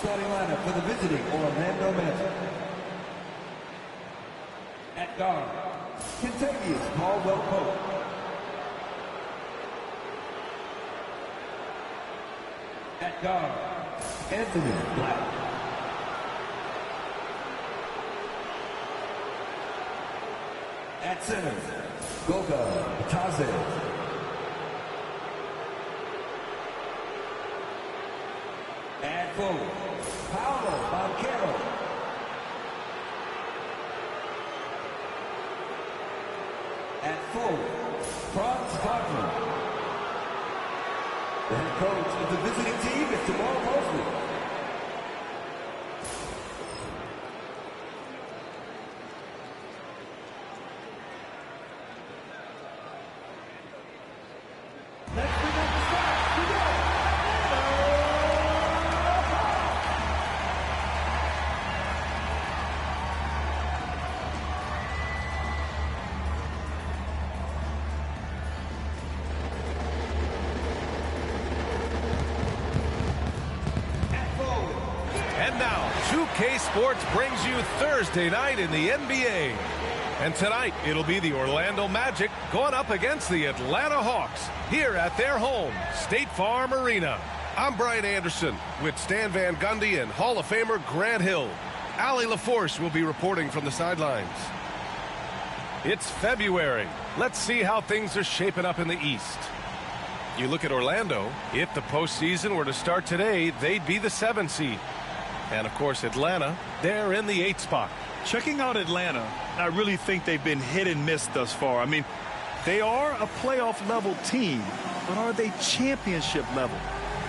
Starting lineup for the visiting Orlando Magic. At guard, Kentucky's Caldwell Pope. At guard, Anthony Black. At center, Goga Batadze. At forward, Paolo Banchero. At forward, Franz Wagner. The head coach of the visiting team is Jamal Mosley. And now, 2K Sports brings you Thursday night in the NBA. And tonight, it'll be the Orlando Magic going up against the Atlanta Hawks here at their home, State Farm Arena. I'm Brian Anderson with Stan Van Gundy and Hall of Famer Grant Hill. Allie LaForce will be reporting from the sidelines. It's February. Let's see how things are shaping up in the East. You look at Orlando, if the postseason were to start today, they'd be the 7th seed. And, of course, Atlanta, they're in the 8th spot. Checking out Atlanta, I really think they've been hit and miss thus far. I mean, they are a playoff-level team, but are they championship level?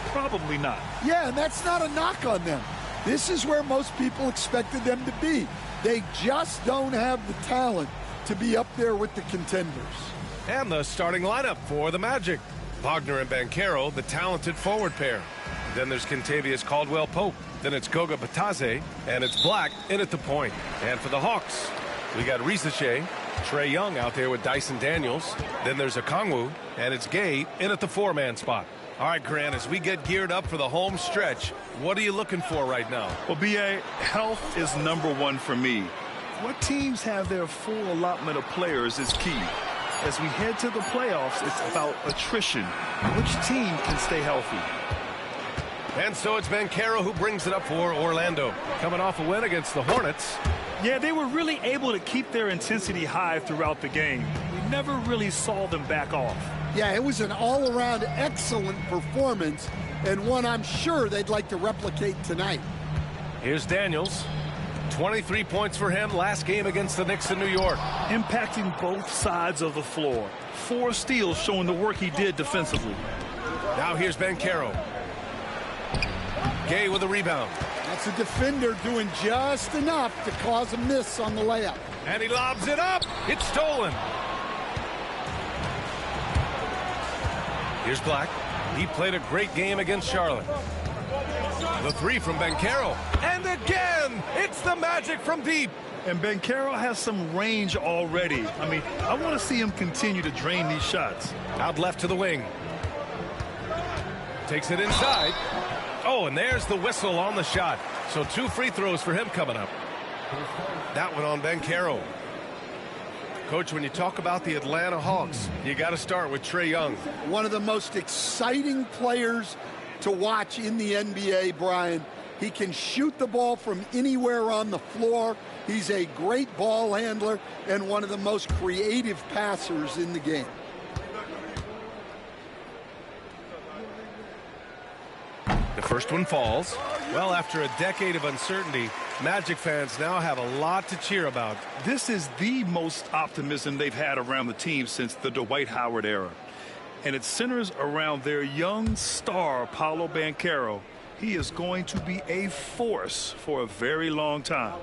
Probably not. Yeah, and that's not a knock on them. This is where most people expected them to be. They just don't have the talent to be up there with the contenders. And the starting lineup for the Magic. Wagner and Banchero, the talented forward pair. Then there's Kentavious Caldwell-Pope. Then it's Goga Batadze, and it's Black in at the point. And for the Hawks, we got Risache, Trae Young out there with Dyson Daniels. Then there's Okongwu, and it's Gay in at the 4-man spot. All right, Grant, as we get geared up for the home stretch, what are you looking for right now? Well, B.A., health is #1 for me. What teams have their full allotment of players is key. As we head to the playoffs, it's about attrition. Which team can stay healthy? And so it's Banchero who brings it up for Orlando. Coming off a win against the Hornets. Yeah, they were really able to keep their intensity high throughout the game. We never really saw them back off. Yeah, it was an all-around excellent performance, and one I'm sure they'd like to replicate tonight. Here's Daniels. 23 points for him last game against the Knicks in New York. Impacting both sides of the floor. 4 steals showing the work he did defensively. Now here's Banchero. Gay with a rebound. That's a defender doing just enough to cause a miss on the layup. And he lobs it up. It's stolen. Here's Black. He played a great game against Charlotte. The 3 from Banchero. And again, it's the Magic from deep. And Banchero has some range already. I mean, I want to see him continue to drain these shots. Out left to the wing. Takes it inside. Oh, and there's the whistle on the shot. So 2 free throws for him coming up. That one on Banchero. Coach, when you talk about the Atlanta Hawks, you got to start with Trae Young. One of the most exciting players to watch in the NBA, Brian. He can shoot the ball from anywhere on the floor. He's a great ball handler and one of the most creative passers in the game. The first one falls. Well, after a decade of uncertainty, Magic fans now have a lot to cheer about. This is the most optimism they've had around the team since the Dwight Howard era. And it centers around their young star, Paolo Banchero. He is going to be a force for a very long time.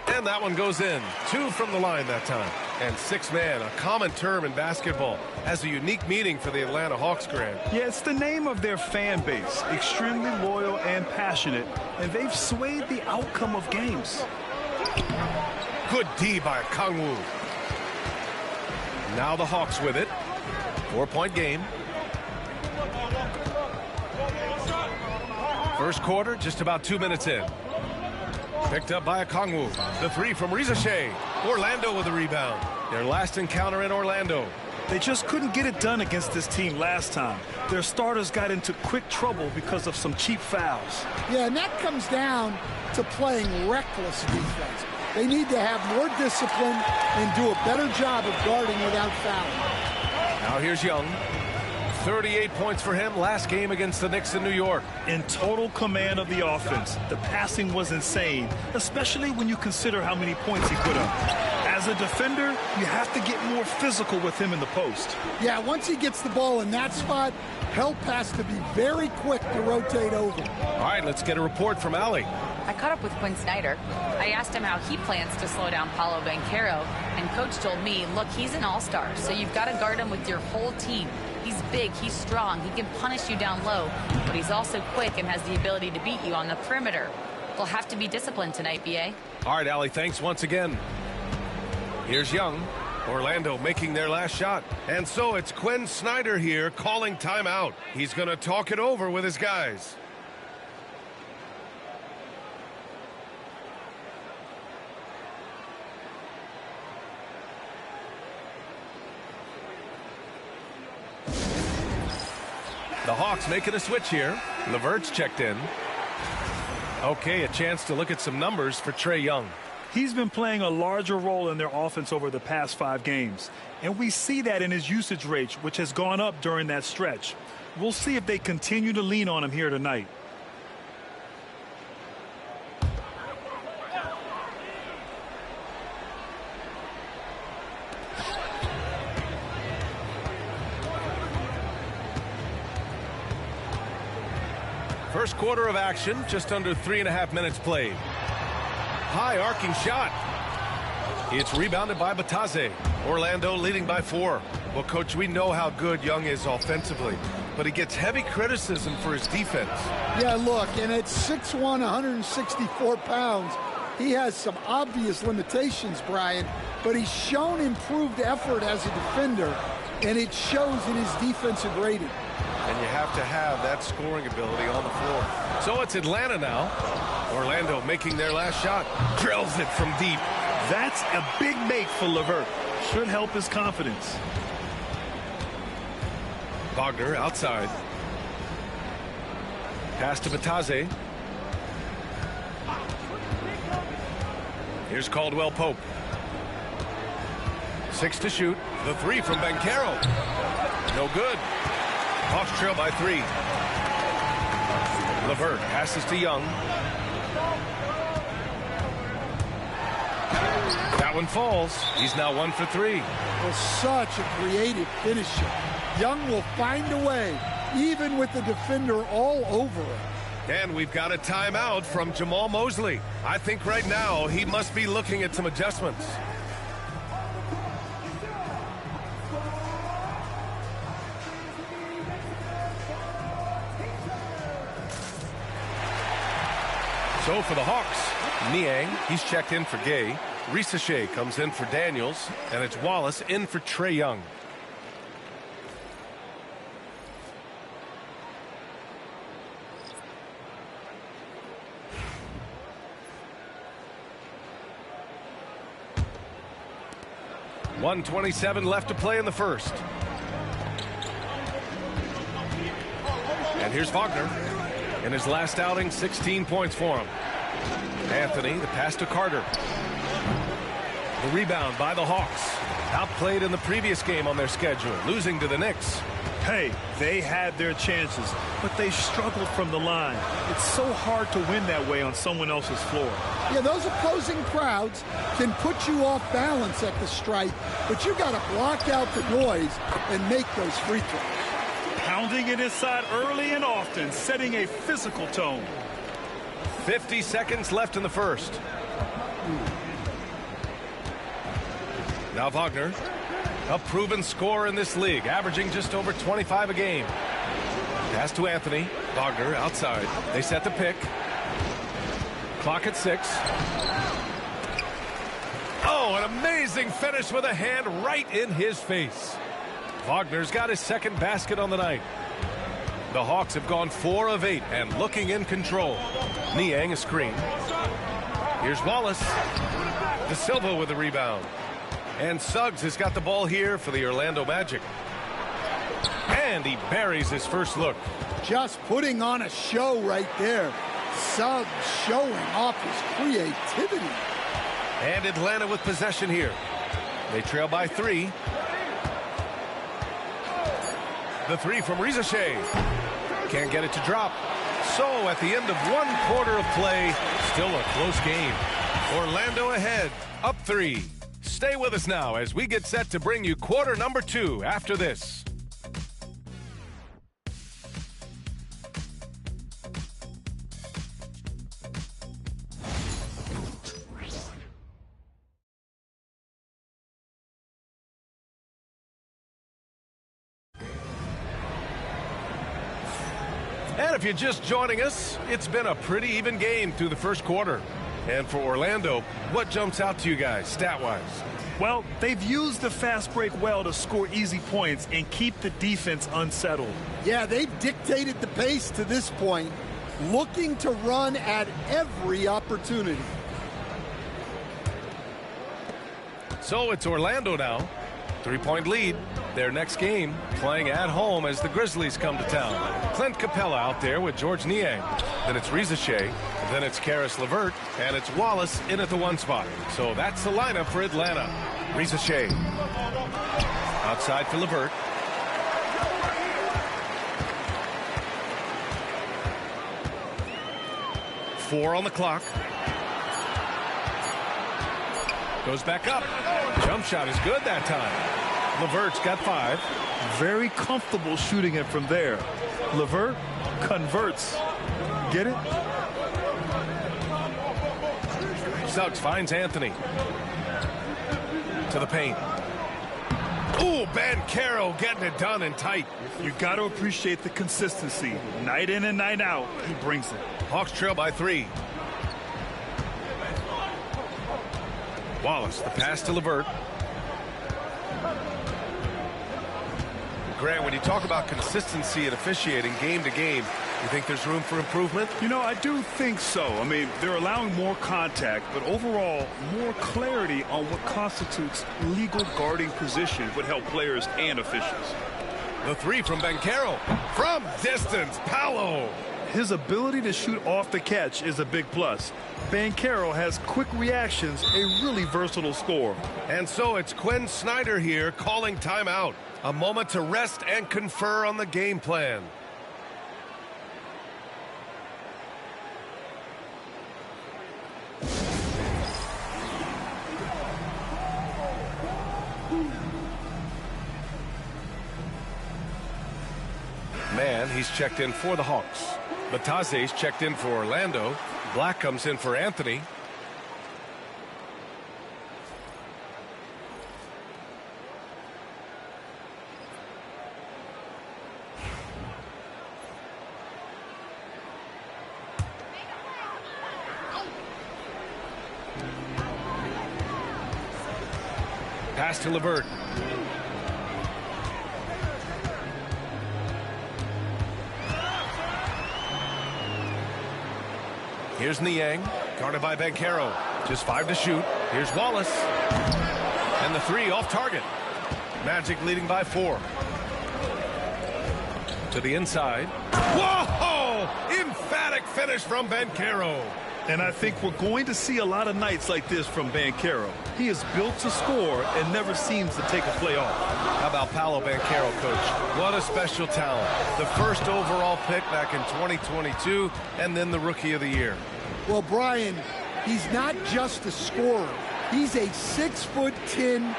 And that one goes in. 2 from the line that time. And 6-man, a common term in basketball, has a unique meaning for the Atlanta Hawks, Grant. Yeah, it's the name of their fan base. Extremely loyal and passionate. And they've swayed the outcome of games. Good D by Okongwu. Now the Hawks with it. 4-point game. First quarter, just about 2 minutes in. Picked up by Okongwu. The three from Rizachet. Orlando with a rebound. Their last encounter in Orlando. They just couldn't get it done against this team last time. Their starters got into quick trouble because of some cheap fouls. Yeah, and that comes down to playing reckless defense. They need to have more discipline and do a better job of guarding without fouling. Now here's Young. 38 points for him last game against the Knicks in New York. In total command of the offense. The passing was insane, especially when you consider how many points he put up. As a defender, you have to get more physical with him in the post. Yeah, once he gets the ball in that spot, help has to be very quick to rotate over. All right, let's get a report from Allie. I caught up with Quinn Snyder. I asked him how he plans to slow down Paolo Banchero, and Coach told me, look, he's an all-star, so you've got to guard him with your whole team. He's big, he's strong, he can punish you down low, but he's also quick and has the ability to beat you on the perimeter. They'll have to be disciplined tonight, B.A. All right, Allie, thanks once again. Here's Young. Orlando making their last shot. And so it's Quinn Snyder here calling timeout. He's going to talk it over with his guys. The Hawks making a switch here. Levert's checked in. Okay, a chance to look at some numbers for Trae Young. He's been playing a larger role in their offense over the past 5 games. And we see that in his usage rate, which has gone up during that stretch. We'll see if they continue to lean on him here tonight. First quarter of action, just under 3.5 minutes played. High arcing shot. It's rebounded by Bataze. Orlando leading by 4. Well, Coach, we know how good Young is offensively, but he gets heavy criticism for his defense. Yeah, look, and at 6'1", 164 pounds, he has some obvious limitations, Brian, but he's shown improved effort as a defender, and it shows in his defensive rating. And you have to have that scoring ability on the floor. So it's Atlanta now. Orlando making their last shot. Drills it from deep. That's a big make for Levert. Should help his confidence. Wagner outside. Pass to Bataze. Here's Caldwell Pope. 6 to shoot. The 3 from Banchero. No good. Hawks trail by 3. Levert passes to Young. That one falls. He's now 1 for 3. Well, such a creative finisher. Young will find a way, even with the defender all over him. And we've got a timeout from Jamal Mosley. I think right now he must be looking at some adjustments. So for the Hawks, Niang, he's checked in for Gay. Rizachet comes in for Daniels, and it's Wallace in for Trae Young. .127 left to play in the first. And here's Wagner. In his last outing, 16 points for him. Anthony, the pass to Carter. The rebound by the Hawks. Outplayed in the previous game on their schedule, losing to the Knicks. Hey, they had their chances, but they struggled from the line. It's so hard to win that way on someone else's floor. Yeah, those opposing crowds can put you off balance at the stripe, but you got to block out the noise and make those free throws. Pounding it inside early and often, setting a physical tone. 50 seconds left in the first. Now Wagner, a proven scorer in this league, averaging just over 25 a game. Pass to Anthony. Wagner outside. They set the pick. Clock at 6. Oh, an amazing finish with a hand right in his face. Wagner's got his second basket on the night. The Hawks have gone 4 of 8 and looking in control. Niang a screen. Here's Wallace. De Silva with the rebound. And Suggs has got the ball here for the Orlando Magic. And he buries his first look. Just putting on a show right there. Suggs showing off his creativity. And Atlanta with possession here. They trail by 3. The 3 from Riza Shea. Can't get it to drop. So at the end of 1 quarter of play, still a close game. Orlando ahead, up 3. Stay with us now as we get set to bring you quarter number 2 after this. And if you're just joining us, it's been a pretty even game through the first quarter. And for Orlando, what jumps out to you guys, stat-wise? Well, they've used the fast break well to score easy points and keep the defense unsettled. Yeah, they've dictated the pace to this point, looking to run at every opportunity. So it's Orlando now. 3-point lead. Their next game playing at home as the Grizzlies come to town. Clint Capella out there with George Niang. Then it's Riza Shea. Then it's Karis LeVert. And it's Wallace in at the 1 spot. So that's the lineup for Atlanta. Riza Shea. Outside for LeVert. Four on the clock. Goes back up. Jump shot is good that time. LeVert's got 5. Very comfortable shooting it from there. LeVert converts. Get it? Suggs finds Anthony. To the paint. Ooh, Banchero getting it done and tight. You got to appreciate the consistency. Night in and night out, he brings it. Hawks trail by 3. Wallace, the pass to LeVert. Grant, when you talk about consistency and officiating game to game, you think there's room for improvement? You know, I do think so. I mean, they're allowing more contact, but overall, more clarity on what constitutes legal guarding position would help players and officials. The 3 from Banchero. From distance, Paolo. His ability to shoot off the catch is a big plus. Banchero has quick reactions, a really versatile scorer. And so it's Quinn Snyder here calling timeout. A moment to rest and confer on the game plan. Man, he's checked in for the Hawks. Batase's checked in for Orlando. Black comes in for Anthony. Pass to LeVert. Here's Niang, guarded by Banchero. Just 5 to shoot. Here's Wallace. And the 3 off target. Magic leading by 4. To the inside. Whoa! Emphatic finish from Banchero. And I think we're going to see a lot of nights like this from Banchero. He is built to score and never seems to take a play off. How about Paolo Banchero, Coach? What a special talent. The first overall pick back in 2022, and then the Rookie of the Year. Well, Brian, he's not just a scorer. He's a 6'10"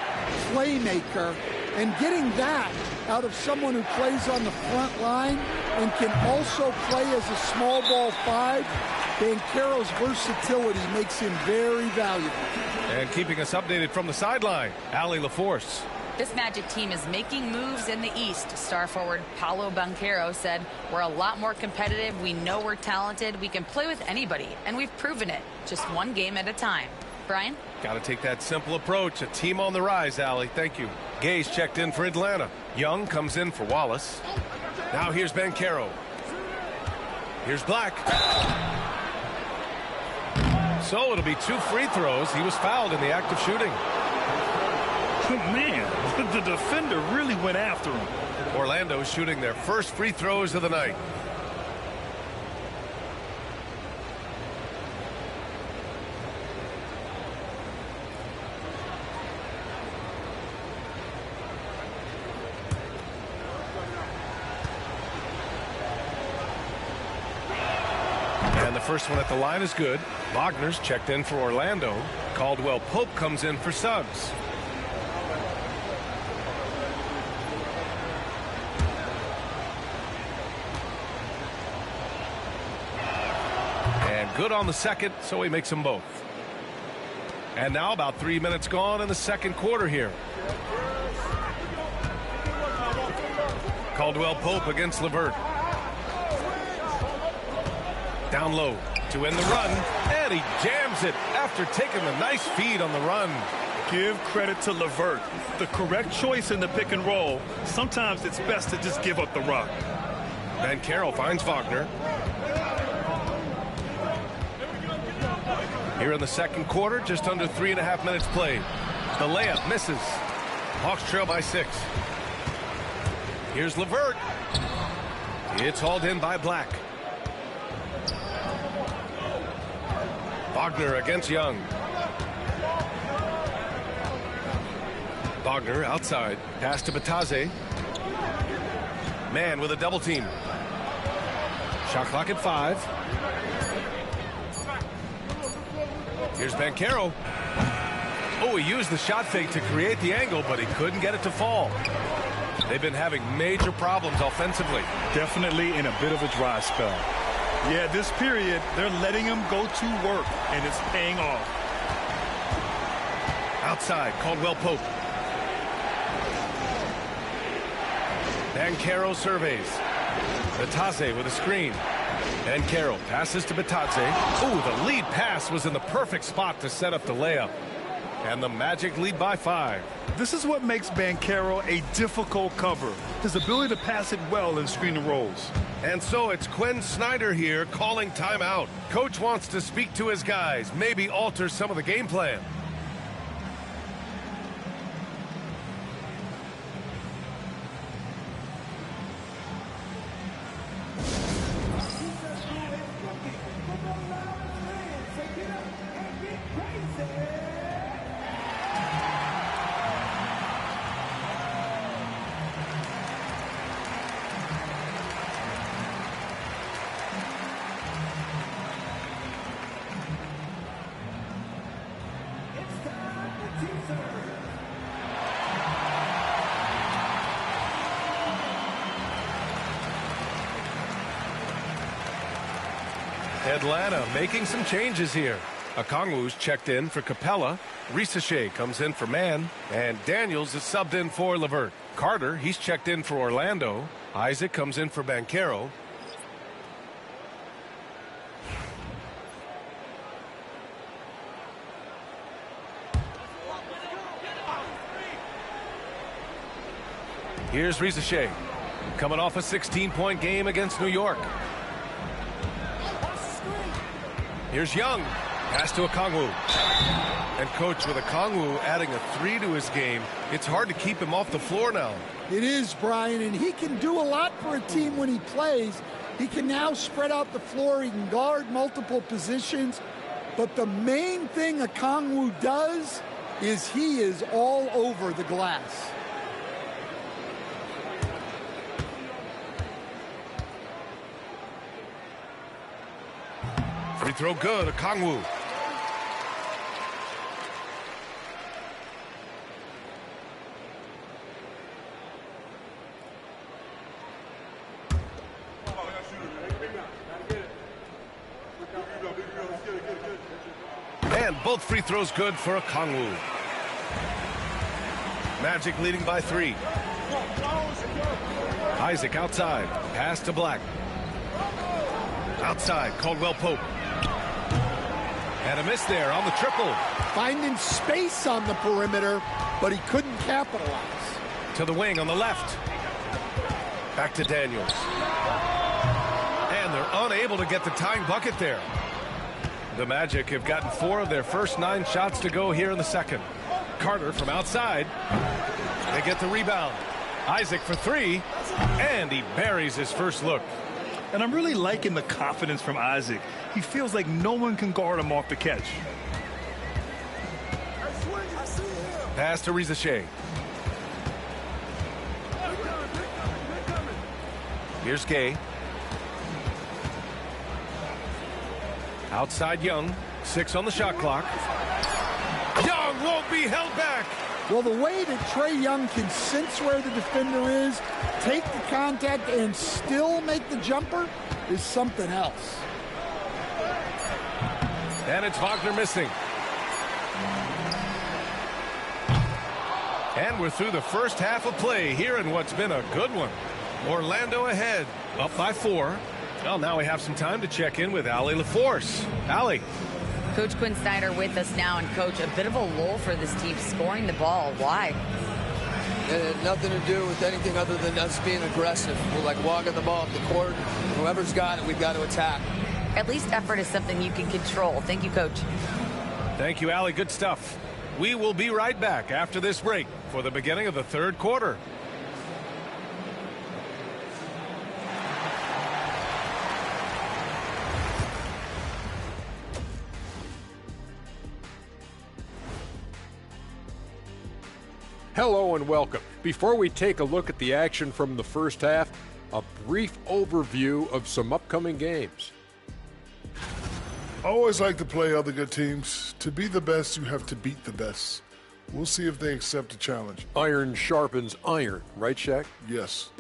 playmaker, and getting that out of someone who plays on the front line and can also play as a small ball 5, Banchero's versatility makes him very valuable. And keeping us updated from the sideline, Allie LaForce. This Magic team is making moves in the East. Star forward Paolo Banchero said, "We're a lot more competitive. We know we're talented. We can play with anybody, and we've proven it. Just one game at a time." Brian? Got to take that simple approach. A team on the rise, Allie. Thank you. Gay's checked in for Atlanta. Young comes in for Wallace. Now here's Banchero. Here's Black. So it'll be 2 free throws. He was fouled in the act of shooting. Man, the defender really went after him. Orlando shooting their first free throws of the night. And the first one at the line is good. Wagner's checked in for Orlando. Caldwell Pope comes in for Suggs. And good on the second, so he makes them both. And now about 3 minutes gone in the second quarter here. Caldwell Pope against LeVert. Down low to end the run, and he jams it after taking a nice feed on the run. Give credit to LeVert. The correct choice in the pick and roll. Sometimes it's best to just give up the rock. Banchero finds Wagner. Here in the second quarter, just under 3.5 minutes played. The layup misses. Hawks trail by 6. Here's LeVert. It's hauled in by Black. Wagner against Young. Wagner outside. Pass to Batadze. Man with a double team. Shot clock at 5. Here's Banchero. Oh, he used the shot fake to create the angle, but he couldn't get it to fall. They've been having major problems offensively. Definitely in a bit of a dry spell. Yeah, this period, they're letting him go to work, and it's paying off. Outside, Caldwell Pope. Banchero surveys. Batadze with a screen. Banchero passes to Batadze. Ooh, the lead pass was in the perfect spot to set up the layup. And the Magic lead by 5. This is what makes Banchero a difficult cover. His ability to pass it well in screen and rolls. And so it's Quinn Snyder here calling timeout. Coach wants to speak to his guys, maybe alter some of the game plan. Atlanta making some changes here. Okongwu's checked in for Capella. Risachet comes in for Mann. And Daniels is subbed in for LeVert. Carter, he's checked in for Orlando. Isaac comes in for Banchero. Here's Risachet, coming off a 16-point game against New York. Here's Young. Pass to Okongwu. And coach, with Okongwu adding a 3 to his game, it's hard to keep him off the floor now. It is, Brian, and he can do a lot for a team when he plays. He can now spread out the floor. He can guard multiple positions. But the main thing Okongwu does is he is all over the glass. Free throw good, Okongwu. And both free throws good for Okongwu. Magic leading by 3. Isaac outside. Pass to Black. Outside, Caldwell Pope. And a miss there on the triple. Finding space on the perimeter, but he couldn't capitalize. To the wing on the left. Back to Daniels. And they're they're unable to get the tying bucket there. The Magic have gotten 4 of their first 9 shots to go here in the second. Carter from outside. They get the rebound. Isaac for 3, and he buries his first look. And I'm really liking the confidence from Isaac. He feels like no one can guard him off the catch. Pass to Riza Shea. Here's Gay. Outside Young. 6 on the shot clock. Young won't be held back. Well, the way that Trae Young can sense where the defender is, take the contact, and still make the jumper is something else. And it's Wagner missing. And we're through the first half of play here in what's been a good one. Orlando ahead, up by 4. Well, now we have some time to check in with Allie LaForce. Allie. Coach Quinn Snyder with us now, and Coach, a bit of a lull for this team scoring the ball. Why? It had nothing to do with anything other than us being aggressive. We're like walking the ball up the court. Whoever's got it, we've got to attack. At least effort is something you can control. Thank you, Coach. Thank you, Allie. Good stuff. We will be right back after this break for the beginning of the third quarter. Hello and welcome. Before we take a look at the action from the first half, a brief overview of some upcoming games. I always like to play other good teams. To be the best, you have to beat the best. We'll see if they accept the challenge. Iron sharpens iron, right, Shaq? Yes.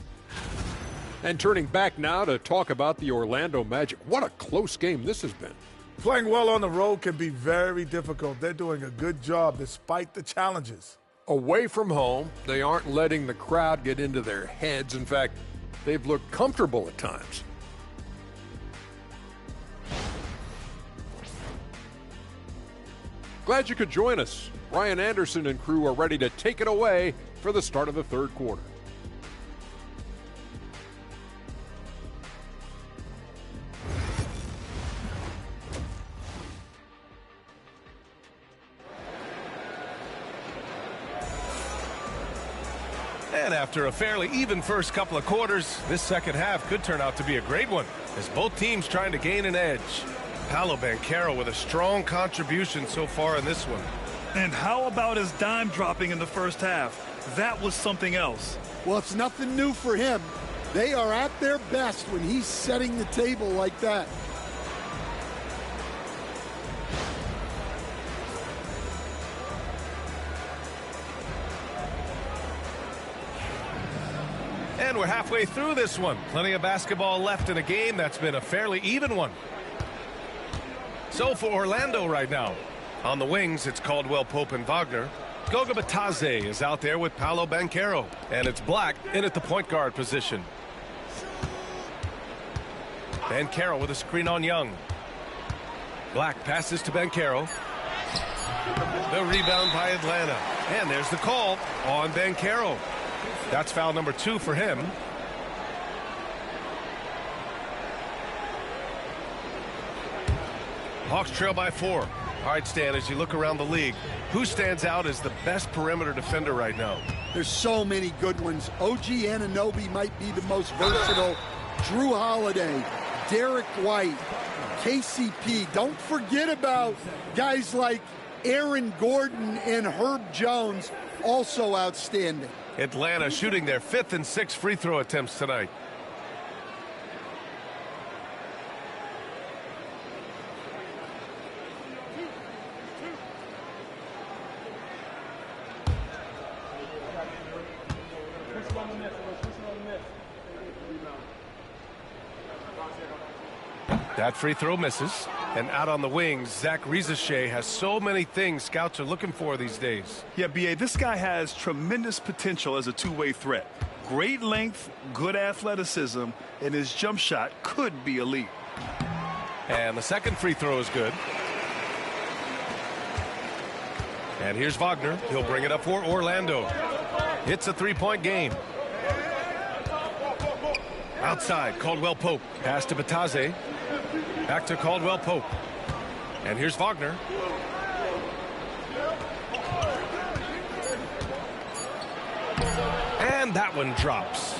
And turning back now to talk about the Orlando Magic. What a close game this has been. Playing well on the road can be very difficult. They're doing a good job despite the challenges. Away from home, they aren't letting the crowd get into their heads. In fact, they've looked comfortable at times. Glad you could join us. Ryan Anderson and crew are ready to take it away for the start of the third quarter. And after a fairly even first couple of quarters, this second half could turn out to be a great one, as both teams trying to gain an edge. Paolo Banchero with a strong contribution so far in this one. And how about his dime dropping in the first half? That was something else. Well, it's nothing new for him. They are at their best when he's setting the table like that. And we're halfway through this one. Plenty of basketball left in a game that's been a fairly even one. So for Orlando right now, on the wings, it's Caldwell Pope and Wagner. Goga Bitadze is out there with Paolo Banchero. And it's Black in at the point guard position. Banchero with a screen on Young. Black passes to Banchero. The rebound by Atlanta. And there's the call on Banchero. That's foul number 2 for him. Hawks trail by 4. All right, Stan, as you look around the league, who stands out as the best perimeter defender right now? There's so many good ones. OG Anunoby might be the most versatile. Drew Holiday, Derek White, KCP. Don't forget about guys like Aaron Gordon and Herb Jones, also outstanding. Atlanta shooting their 5th and 6th free throw attempts tonight. That free throw misses. And out on the wings, Zach Riza-Shea has so many things scouts are looking for these days. Yeah, B.A., this guy has tremendous potential as a two-way threat. Great length, good athleticism, and his jump shot could be elite. And the second free throw is good. And here's Wagner. He'll bring it up for Orlando. It's a 3-point game. Outside, Caldwell Pope. Pass to Bataze. Back to Caldwell Pope. And here's Wagner. And that one drops.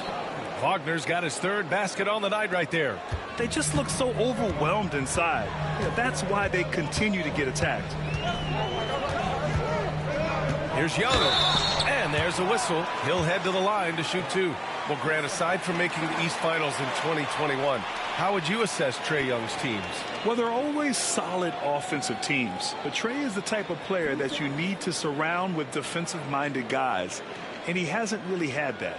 Wagner's got his third basket on the night right there. They just look so overwhelmed inside. Yeah, that's why they continue to get attacked. Here's Young. And there's a whistle. He'll head to the line to shoot two. Well, Grant, aside from making the East Finals in 2021, how would you assess Trae Young's teams? Well, they're always solid offensive teams. But Trae is the type of player that you need to surround with defensive-minded guys. And he hasn't really had that.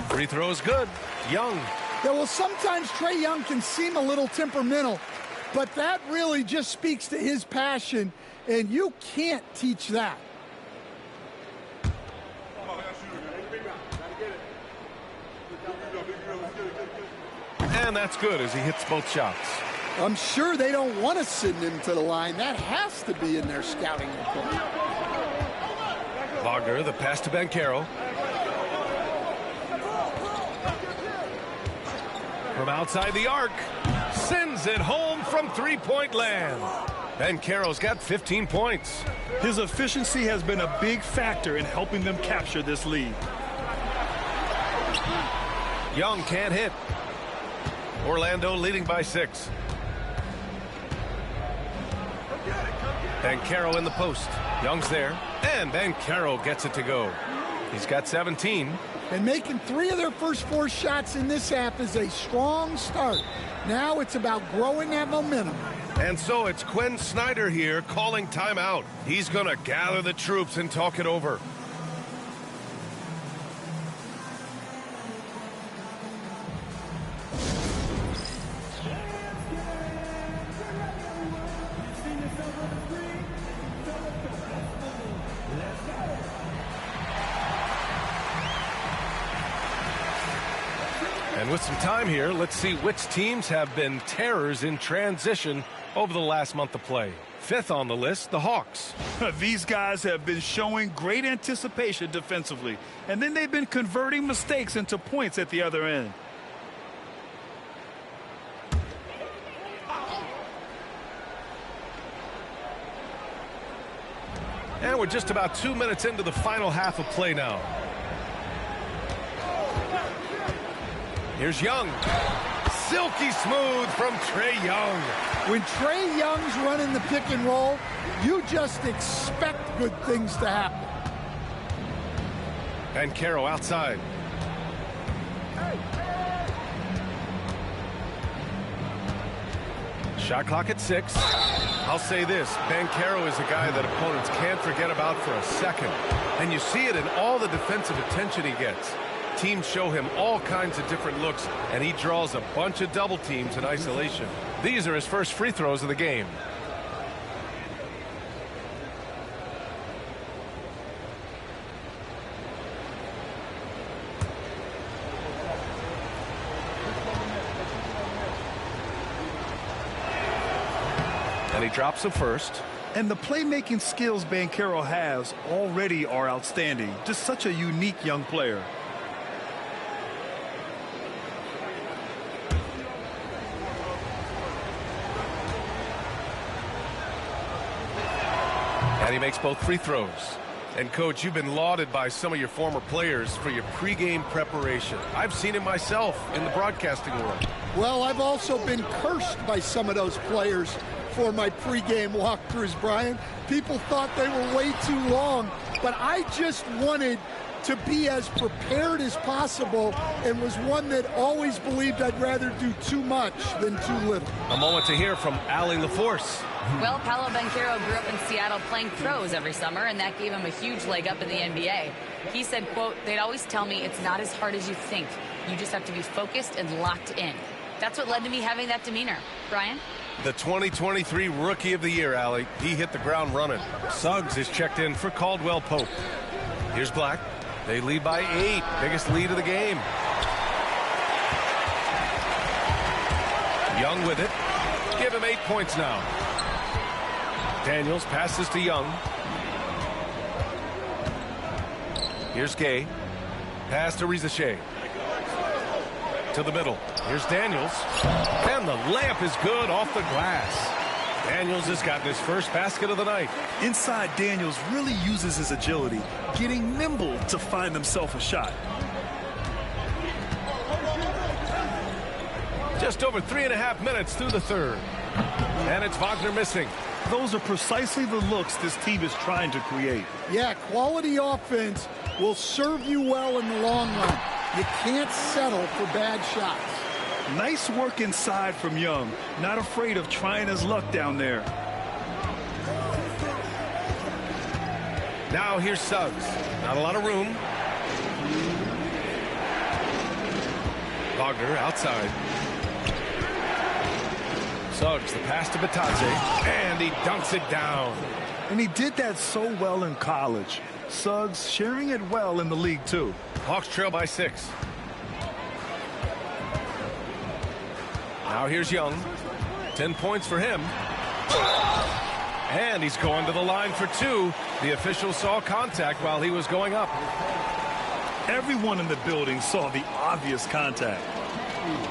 Free throw is good. Young. Yeah, well, sometimes Trae Young can seem a little temperamental, but that really just speaks to his passion, and you can't teach that. And that's good as he hits both shots. I'm sure they don't want to send him to the line. That has to be in their scouting report. Wagner, the pass to Banchero. From outside the arc, sends it home from three-point land. Banchero's got 15 points. His efficiency has been a big factor in helping them capture this lead. Young can't hit. Orlando leading by 6. Banchero in the post. Young's there, and Banchero gets it to go. He's got 17. And making 3 of their first 4 shots in this half is a strong start. Now it's about growing that momentum. And so it's Quinn Snyder here calling timeout. He's going to gather the troops and talk it over. And with some time here, let's see which teams have been terrors in transition over the last month of play. 5th on the list, the Hawks. These guys have been showing great anticipation defensively, and then they've been converting mistakes into points at the other end. And we're just about 2 minutes into the final half of play now. Here's Young. Silky smooth from Trae Young. When Trae Young's running the pick and roll, you just expect good things to happen. Banchero outside. Shot clock at 6. I'll say this, Banchero is a guy that opponents can't forget about for a second. And you see it in all the defensive attention he gets. Teams show him all kinds of different looks, and he draws a bunch of double teams in isolation. These are his first free throws of the game. And he drops the first. And the playmaking skills Banchero has already are outstanding. Just such a unique young player. And he makes both free throws. And, Coach, you've been lauded by some of your former players for your pregame preparation. I've seen it myself in the broadcasting world. Well, I've also been cursed by some of those players for my pregame walkthroughs, Brian. People thought they were way too long, but I just wanted to be as prepared as possible and was one that always believed I'd rather do too much than too little. A moment to hear from Allie LaForce. Well, Paolo Banchero grew up in Seattle playing pros every summer, and that gave him a huge leg up in the NBA. He said, quote, "They'd always tell me it's not as hard as you think. You just have to be focused and locked in." That's what led to me having that demeanor. Brian? The 2023 Rookie of the Year, Allie. He hit the ground running. Suggs is checked in for Caldwell Pope. Here's Black. They lead by 8. Biggest lead of the game. Young with it. Give him 8 points now. Daniels passes to Young. Here's Gay. Pass to Rizachet. To the middle. Here's Daniels. And the layup is good off the glass. Daniels has gotten his first basket of the night. Inside, Daniels really uses his agility, getting nimble to find himself a shot. Just over 3.5 minutes through the third. And it's Wagner missing. Those are precisely the looks this team is trying to create. Yeah, quality offense will serve you well in the long run. You can't settle for bad shots. Nice work inside from Young. Not afraid of trying his luck down there. Now here's Suggs. Not a lot of room. Wagner outside. Suggs, the pass to Batadze, and he dunks it down. And he did that so well in college. Suggs sharing it well in the league, too. Hawks trail by 6. Now here's Young. 10 points for him. And he's going to the line for 2. The official saw contact while he was going up. Everyone in the building saw the obvious contact.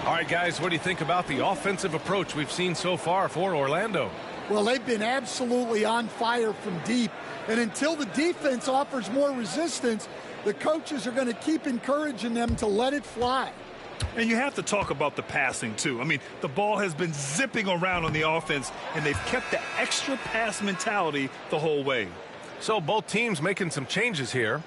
All right, guys, what do you think about the offensive approach we've seen so far for Orlando? Well, they've been absolutely on fire from deep. And until the defense offers more resistance, the coaches are going to keep encouraging them to let it fly. And you have to talk about the passing, too. I mean, the ball has been zipping around on the offense, and they've kept the extra pass mentality the whole way. So both teams making some changes here.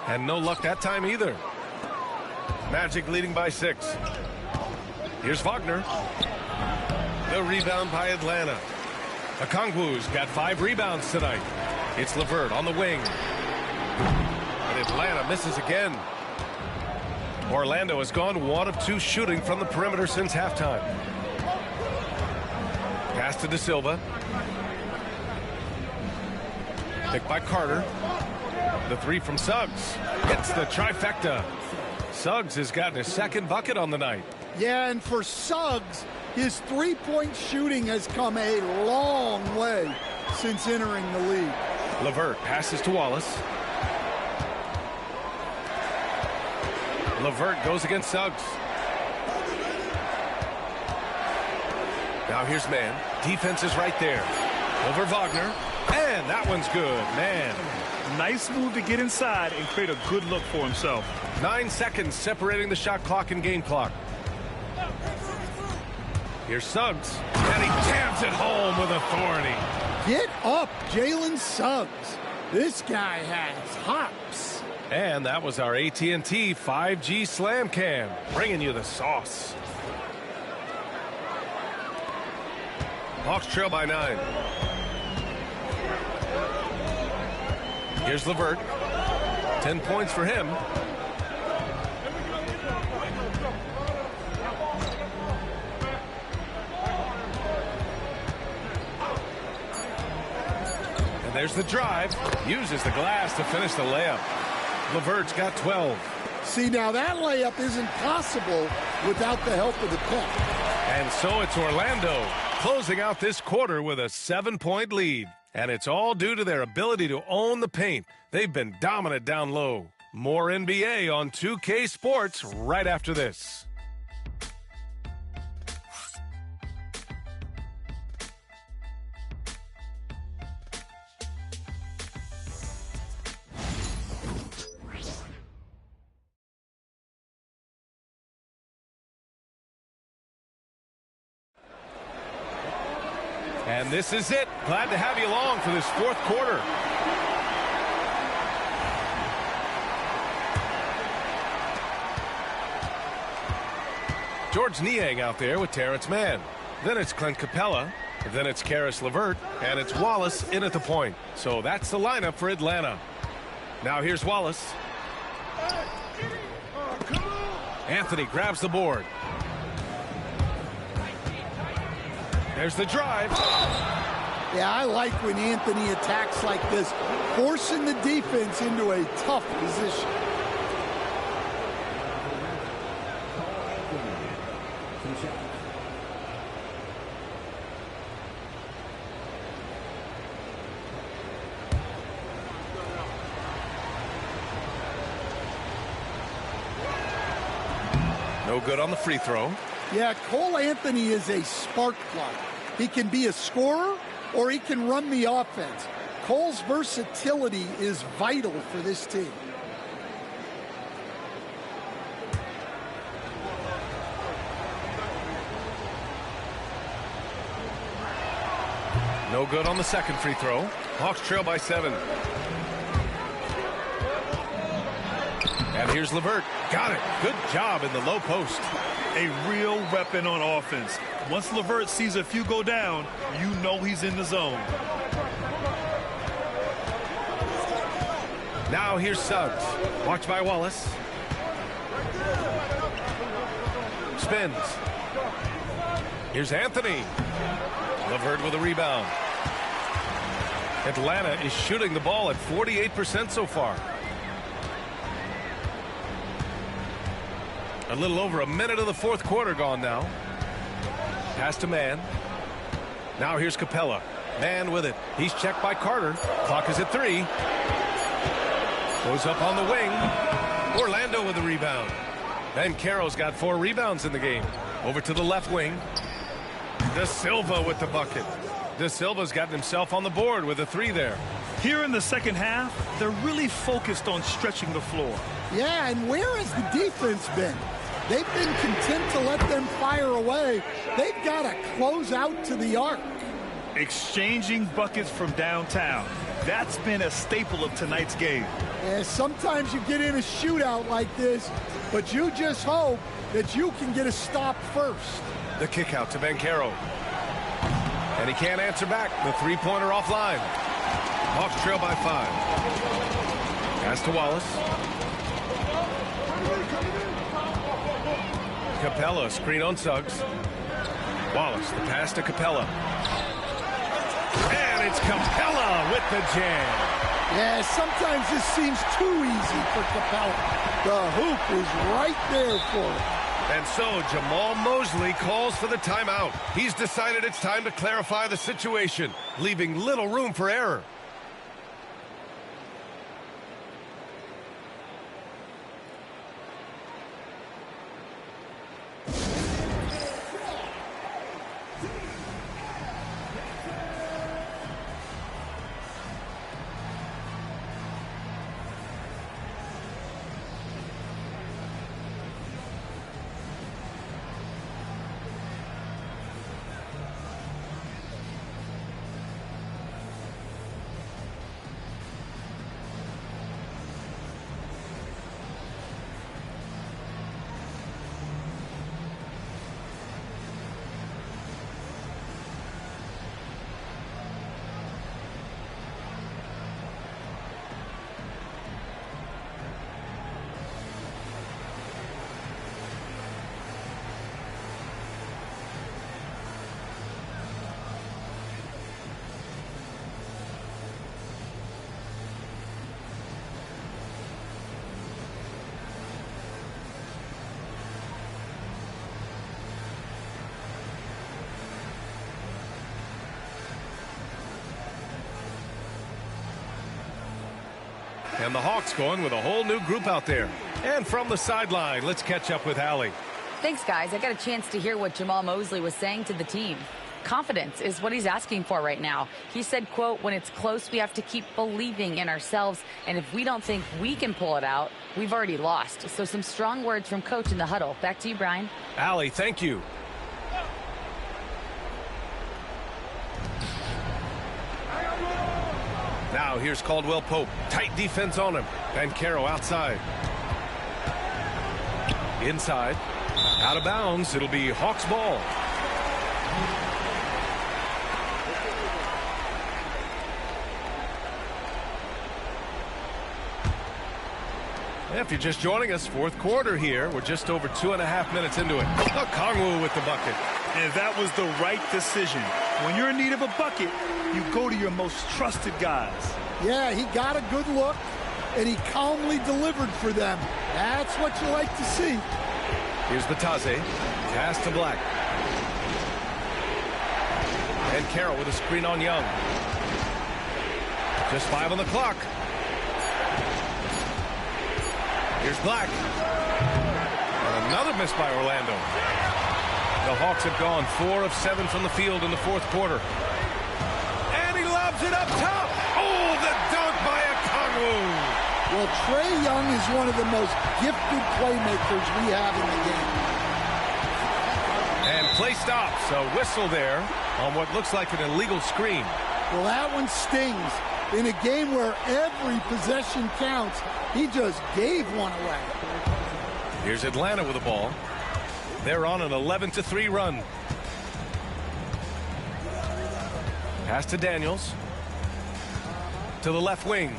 And no luck that time either. Magic leading by 6. Here's Wagner. The rebound by Atlanta. Okongwu's got 5 rebounds tonight. It's LeVert on the wing. And Atlanta misses again. Orlando has gone 1 of 2 shooting from the perimeter since halftime. Pass to De Silva. Picked by Carter. The 3 from Suggs. Hits the trifecta. Suggs has gotten his 2nd bucket on the night. Yeah, and for Suggs, his three-point shooting has come a long way since entering the league. LeVert passes to Wallace. LeVert goes against Suggs. Now here's Man. Defense is right there. Over Wagner. And that one's good. Man. Nice move to get inside and create a good look for himself. 9 seconds separating the shot clock and game clock. Here's Suggs. And he jams it home with authority. Get up, Jalen Suggs. This guy has hops. And that was our AT&T 5G Slam Cam, bringing you the sauce. Hawks trail by 9. Here's LeVert. 10 points for him. And there's the drive. Uses the glass to finish the layup. LeVert's got 12. See, now that layup isn't possible without the help of the tech. And so it's Orlando closing out this quarter with a 7-point lead. And it's all due to their ability to own the paint. They've been dominant down low. More NBA on 2K Sports right after this. And this is it. Glad to have you along for this 4th quarter. George Niang out there with Terrence Mann. Then it's Clint Capella. Then it's Karis LeVert. And it's Wallace in at the point. So that's the lineup for Atlanta. Now here's Wallace. Anthony grabs the board. There's the drive. Yeah, I like when Anthony attacks like this, forcing the defense into a tough position. No good on the free throw. Yeah, Cole Anthony is a spark plug. He can be a scorer or he can run the offense. Cole's versatility is vital for this team. No good on the second free throw. Hawks trail by 7. And here's LeVert. Got it. Good job in the low post. A real weapon on offense. Once LeVert sees a few go down, you know he's in the zone. Now here's Suggs. Watched by Wallace. Spins. Here's Anthony. LeVert with a rebound. Atlanta is shooting the ball at 48% so far. A little over a minute of the fourth quarter gone now. Pass to Mann. Now here's Capella. Mann with it. He's checked by Carter. Clock is at 3. Goes up on the wing. Orlando with the rebound. Banchero's got 4 rebounds in the game. Over to the left wing. De Silva with the bucket. De Silva's gotten himself on the board with a 3 there. Here in the second half, they're really focused on stretching the floor. Yeah, and where has the defense been? They've been content to let them fire away. They've got to close out to the arc. Exchanging buckets from downtown. That's been a staple of tonight's game. Yeah, sometimes you get in a shootout like this, but you just hope that you can get a stop first. The kick out to Banchero. And he can't answer back. The three-pointer offline. Hawks trail by 5. Pass to Wallace. Capella, screen on Suggs. Wallace, the pass to Capella. And it's Capella with the jam. Yeah, sometimes this seems too easy for Capella. The hoop is right there for him. And so Jamal Mosley calls for the timeout. He's decided it's time to clarify the situation, leaving little room for error. And the Hawks going with a whole new group out there. And from the sideline, let's catch up with Allie. Thanks, guys. I got a chance to hear what Jamal Mosley was saying to the team. Confidence is what he's asking for right now. He said, quote, when it's close, we have to keep believing in ourselves. And if we don't think we can pull it out, we've already lost. So some strong words from Coach in the huddle. Back to you, Brian. Allie, thank you. Now here's Caldwell Pope. Tight defense on him. Banchero outside. Inside. Out of bounds. It'll be Hawks ball. If you're just joining us, fourth quarter here. We're just over 2.5 minutes into it. Kongwu with the bucket. And that was the right decision. When you're in need of a bucket, you go to your most trusted guys. Yeah, he got a good look, and he calmly delivered for them. That's what you like to see. Here's Batadze. Pass to Black. And Carroll with a screen on Young. Just 5 on the clock. Here's Black. And another miss by Orlando. The Hawks have gone 4 of 7 from the field in the fourth quarter. And he lobs it up top. Oh, the dunk by Okongwu. Well, Trae Young is one of the most gifted playmakers we have in the game. And play stops. A whistle there on what looks like an illegal screen. Well, that one stings. In a game where every possession counts, he just gave one away. Here's Atlanta with the ball. They're on an 11-3 run. Pass to Daniels. To the left wing.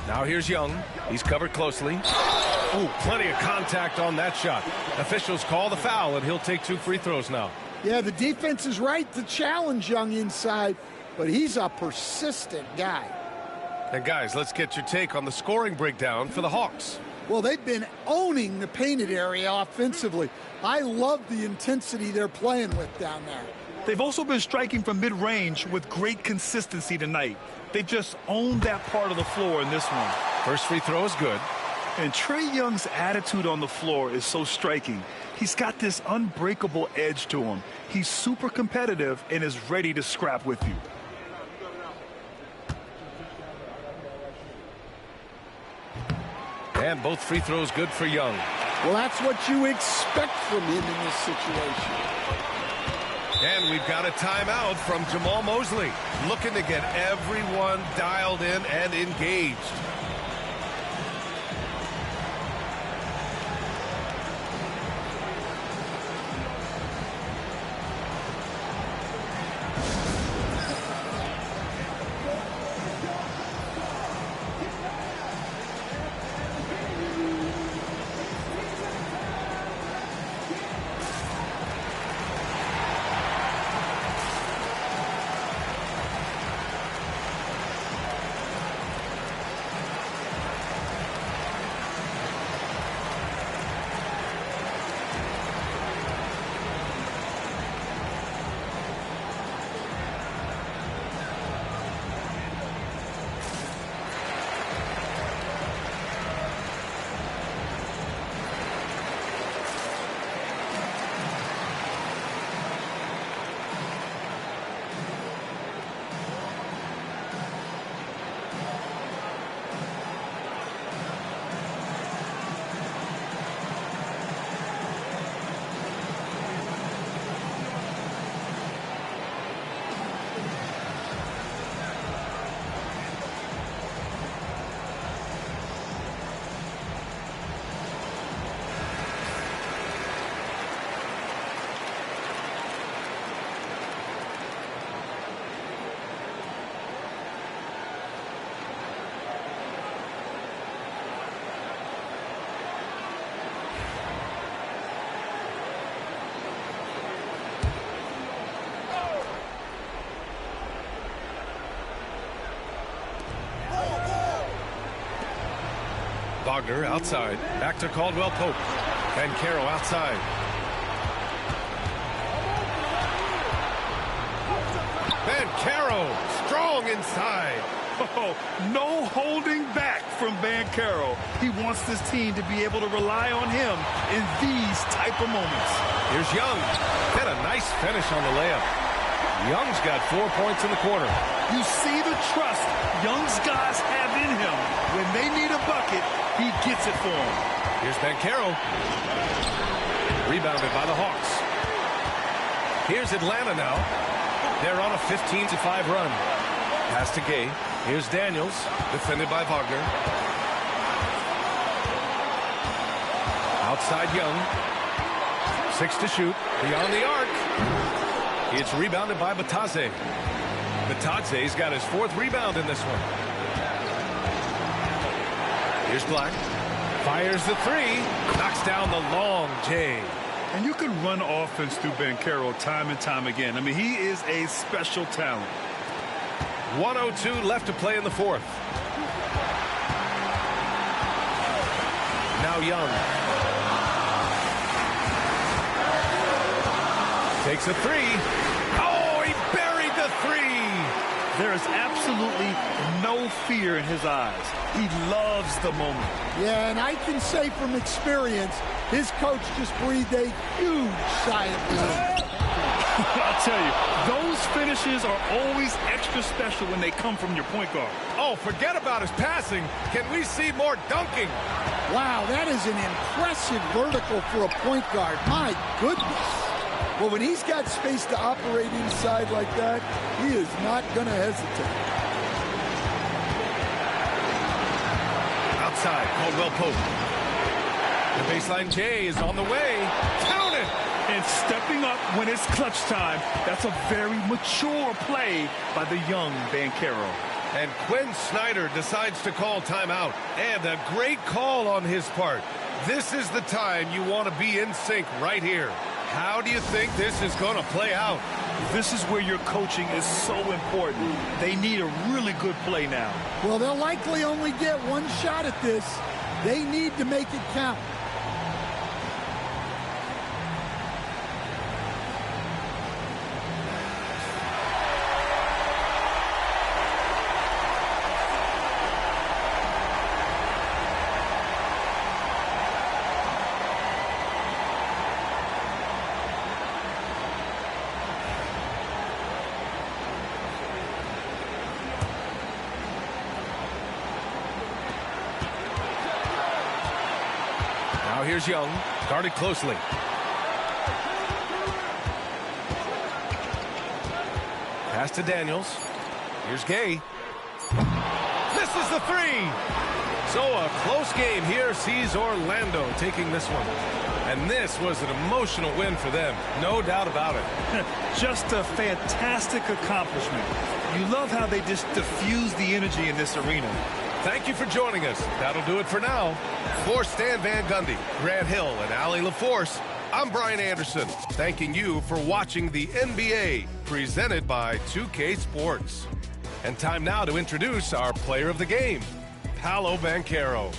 Now here's Young. He's covered closely. Oh, plenty of contact on that shot. Officials call the foul, and he'll take 2 free throws now. Yeah, the defense is right to challenge Young inside, but he's a persistent guy. And guys, let's get your take on the scoring breakdown for the Hawks. Well, they've been owning the painted area offensively. I love the intensity they're playing with down there. They've also been striking from mid-range with great consistency tonight. They just owned that part of the floor in this one. First free throw is good. And Trae Young's attitude on the floor is so striking. He's got this unbreakable edge to him. He's super competitive and is ready to scrap with you. And both free throws good for Young. Well, that's what you expect from him in this situation. And we've got a timeout from Jamal Mosley, looking to get everyone dialed in and engaged. Wagner outside. Back to Caldwell Pope. And Carroll outside. Ben Carroll strong inside. Oh, no holding back from Banchero. He wants this team to be able to rely on him in these type of moments. Here's Young. Had a nice finish on the layup. Young's got 4 points in the quarter. You see the trust Young's guys have in him. When they need a bucket, he gets it for them. Here's Banchero. Rebounded by the Hawks. Here's Atlanta now. They're on a 15-5 run. Pass to Gay. Here's Daniels, defended by Wagner. Outside Young. 6 to shoot. Beyond the arc. It's rebounded by Batadze. Batadze's got his 4th rebound in this one. Here's Black. Fires the three. Knocks down the long J. And you can run offense through Banchero time and time again. I mean, he is a special talent. 1:02 left to play in the fourth. Now Young. Takes a three. Oh, he buried the three. There is absolutely no fear in his eyes. He loves the moment. Yeah, and I can say from experience, his coach just breathed a huge sigh of relief. I'll tell you, those finishes are always extra special when they come from your point guard. Oh, forget about his passing. Can we see more dunking? Wow, that is an impressive vertical for a point guard. My goodness. Well, when he's got space to operate inside like that, he is not going to hesitate. Outside, Caldwell Pope. The baseline J is on the way. Count it! And stepping up when it's clutch time, that's a very mature play by the young Banchero. And Quinn Snyder decides to call timeout. And a great call on his part. This is the time you want to be in sync right here. How do you think this is going to play out? This is where your coaching is so important. They need a really good play now. Well, they'll likely only get one shot at this. They need to make it count. Now here's Young, guarded closely. Pass to Daniels. Here's Gay. Misses the three. So a close game here sees Orlando taking this one. And this was an emotional win for them, no doubt about it. Just a fantastic accomplishment. You love how they just diffuse the energy in this arena. Thank you for joining us. That'll do it for now. For Stan Van Gundy, Grant Hill, and Allie LaForce, I'm Brian Anderson, thanking you for watching the NBA, presented by 2K Sports. And time now to introduce our player of the game, Paolo Banchero.